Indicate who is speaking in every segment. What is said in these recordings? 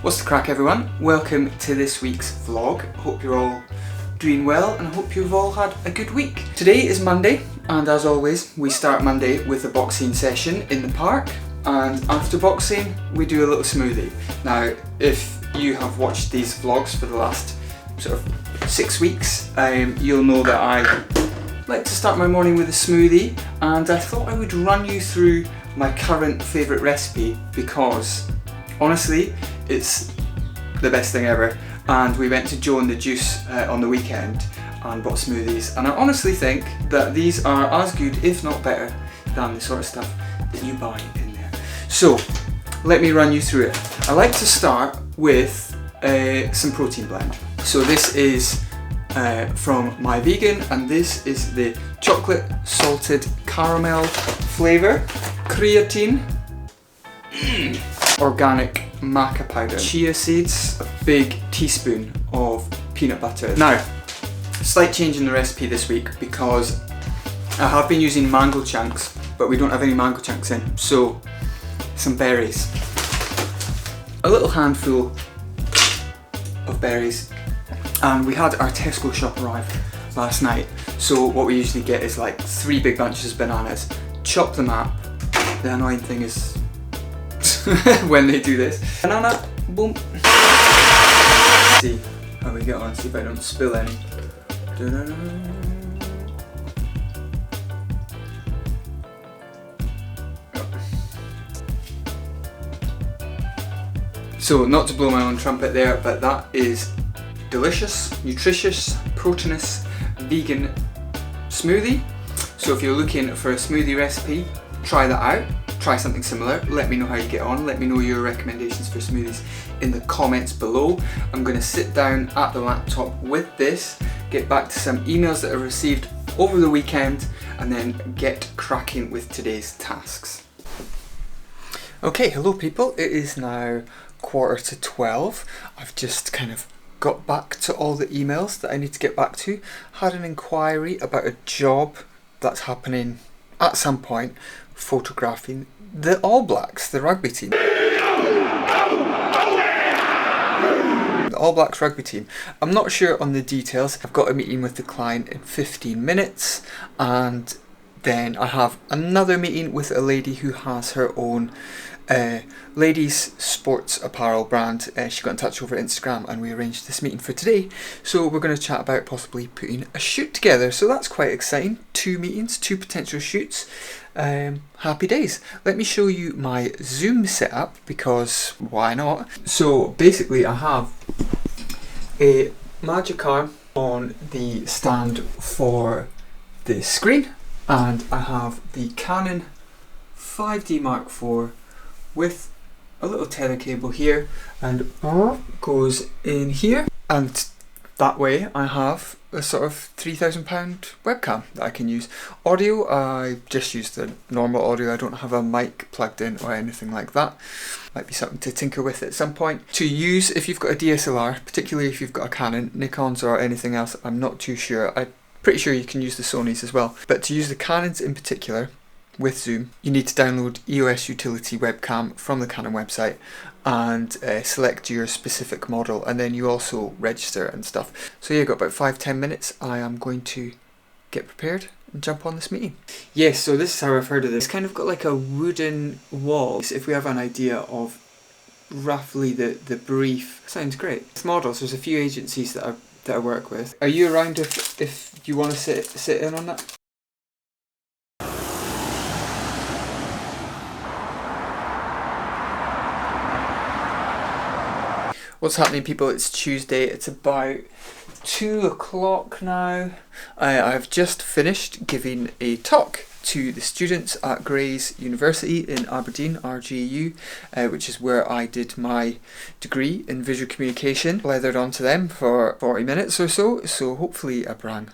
Speaker 1: What's the crack, everyone? Welcome to this week's vlog. Hope you're all doing well and hope you've all had a good week. Today is Monday, and as always we start Monday with a boxing session in the park, and after boxing we do a little smoothie. Now if you have watched these vlogs for the last sort of 6 weeks, you'll know that I like to start my morning with a smoothie, and I thought I would run you through my current favourite recipe because honestly it's the best thing ever. And we went to Joe and the Juice on the weekend and bought smoothies, and I honestly think that these are as good, if not better, than the sort of stuff that you buy in there. So let me run you through it. I like to start with some protein blend. So this is from My Vegan, and this is the chocolate salted caramel flavour, creatine, organic maca powder, chia seeds, a big teaspoon of peanut butter. Now, slight change in the recipe this week because I have been using mango chunks, but we don't have any mango chunks in, so some berries. A little handful of berries, and we had our Tesco shop arrive last night, so what we usually get is like 3 big bunches of bananas, chop them up. The annoying thing is when they do this. Banana, boom. See how we get on, see if I don't spill any. So not to blow my own trumpet there, but that is delicious, nutritious, proteinous, vegan smoothie. So if you're looking for a smoothie recipe, try that out. Try something similar, let me know how you get on, let me know your recommendations for smoothies in the comments below. I'm going to sit down at the laptop with this, get back to some emails that I received over the weekend, and then get cracking with today's tasks. Okay, hello people, it is now 11:45. I've just kind of got back to all the emails that I need to get back to. Had an inquiry about a job that's happening at some point, photographing the All Blacks, the rugby team. The All Blacks rugby team. I'm not sure on the details. I've got a meeting with the client in 15 minutes, and then I have another meeting with a lady who has her own ladies sports apparel brand. She got in touch over Instagram and we arranged this meeting for today, so we're going to chat about possibly putting a shoot together, so that's quite exciting. 2 meetings, 2 potential shoots. Happy days. Let me show you my Zoom setup because why not. So basically I have a magic arm on the stand for the screen, and I have the Canon 5D Mark IV with a little tether cable here, and goes in here, and that way I have a sort of £3,000 webcam that I can use. Audio, I just use the normal audio, I don't have a mic plugged in or anything like that. Might be something to tinker with at some point. To use if you've got a DSLR, particularly if you've got a Canon, Nikons or anything else, I'm not too sure. I'm pretty sure you can use the Sonys as well. But to use the Canons in particular, with Zoom, you need to download EOS Utility Webcam from the Canon website and select your specific model, and then you also register and stuff. So yeah, got about 5-10 minutes. I am going to get prepared and jump on this meeting. Yes, so this is how I've heard of this. It's kind of got like a wooden wall. So if we have an idea of roughly the brief, sounds great. It's models, there's a few agencies that I work with. Are you around if you want to sit in on that? What's happening, people? It's Tuesday, it's about 2 o'clock now. I've just finished giving a talk to the students at Gray's University in Aberdeen, RGU, which is where I did my degree in visual communication. Leathered onto them for 40 minutes or so hopefully I bring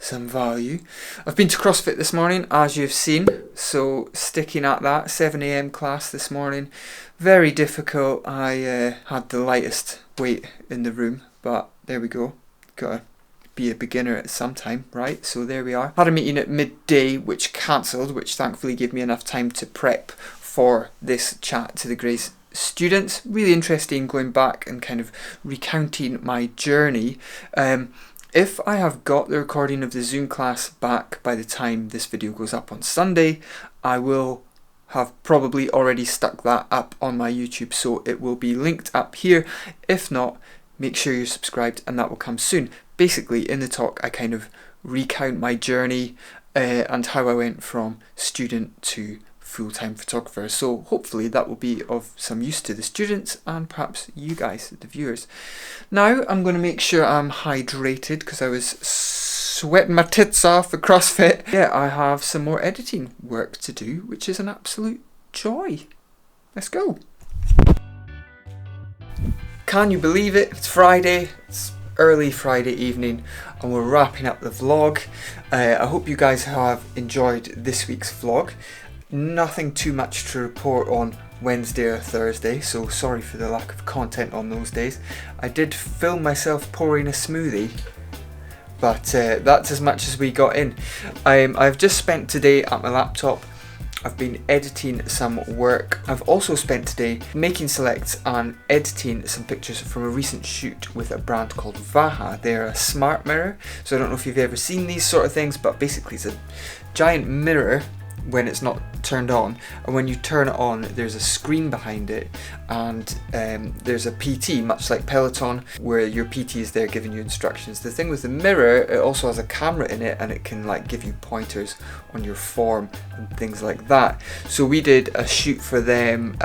Speaker 1: some value. I've been to Crossfit this morning, as you've seen, so sticking at that. 7 AM class this morning, very difficult. I had the lightest weight in the room, but there we go, gotta be a beginner at some time, right? So there we are. Had a meeting at midday which cancelled, which thankfully gave me enough time to prep for this chat to the Gray's students. Really interesting going back and kind of recounting my journey. If I have got the recording of the Zoom class back by the time this video goes up on Sunday, I will have probably already stuck that up on my YouTube, so it will be linked up here. If not, make sure you're subscribed and that will come soon. Basically, in the talk, I kind of recount my journey and how I went from student to full-time photographer. So hopefully that will be of some use to the students and perhaps you guys, the viewers. Now I'm going to make sure I'm hydrated because I was sweating my tits off for CrossFit. Yeah, I have some more editing work to do, which is an absolute joy. Let's go. Can you believe it? It's Friday. It's early Friday evening and we're wrapping up the vlog. I hope you guys have enjoyed this week's vlog. Nothing too much to report on Wednesday or Thursday, so sorry for the lack of content on those days. I did film myself pouring a smoothie, but that's as much as we got in. I've just spent today at my laptop. I've been editing some work. I've also spent today making selects and editing some pictures from a recent shoot with a brand called Vaha. They're a smart mirror, so I don't know if you've ever seen these sort of things, but basically it's a giant mirror when it's not turned on, and when you turn it on there's a screen behind it, and there's a PT, much like Peloton, where your PT is there giving you instructions. The thing with the mirror, it also has a camera in it and it can like give you pointers on your form and things like that. So we did a shoot for them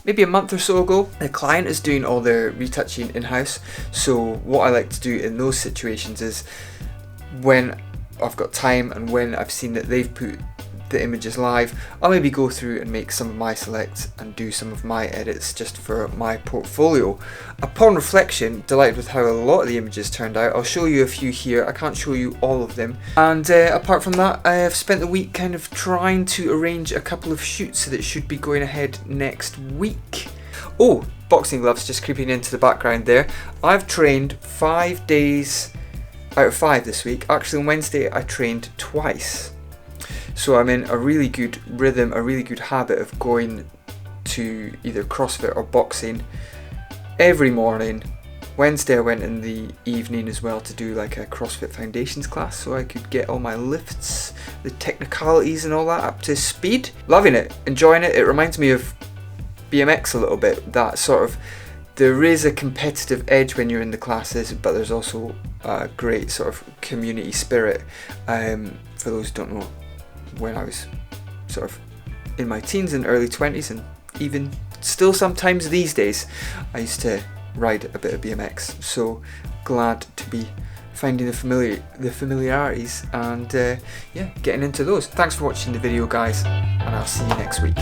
Speaker 1: maybe a month or so ago. The client is doing all their retouching in-house, so what I like to do in those situations is when I've got time and when I've seen that they've put the images live, I'll maybe go through and make some of my selects and do some of my edits just for my portfolio. Upon reflection, delighted with how a lot of the images turned out. I'll show you a few here. I can't show you all of them. And apart from that, I have spent the week kind of trying to arrange a couple of shoots that should be going ahead next week. Oh, boxing gloves just creeping into the background there. I've trained 5 days out of 5 this week. Actually on Wednesday I trained twice. So I'm in a really good rhythm, a really good habit of going to either CrossFit or boxing every morning. Wednesday I went in the evening as well to do like a CrossFit Foundations class so I could get all my lifts, the technicalities and all that up to speed. Loving it, enjoying it. It reminds me of BMX a little bit, that sort of, there is a competitive edge when you're in the classes, but there's also a great sort of community spirit. For those who don't know, when I was sort of in my teens and early 20s, and even still sometimes these days, I used to ride a bit of BMX. So glad to be finding the familiarities and yeah, getting into those. Thanks for watching the video guys, and I'll see you next week.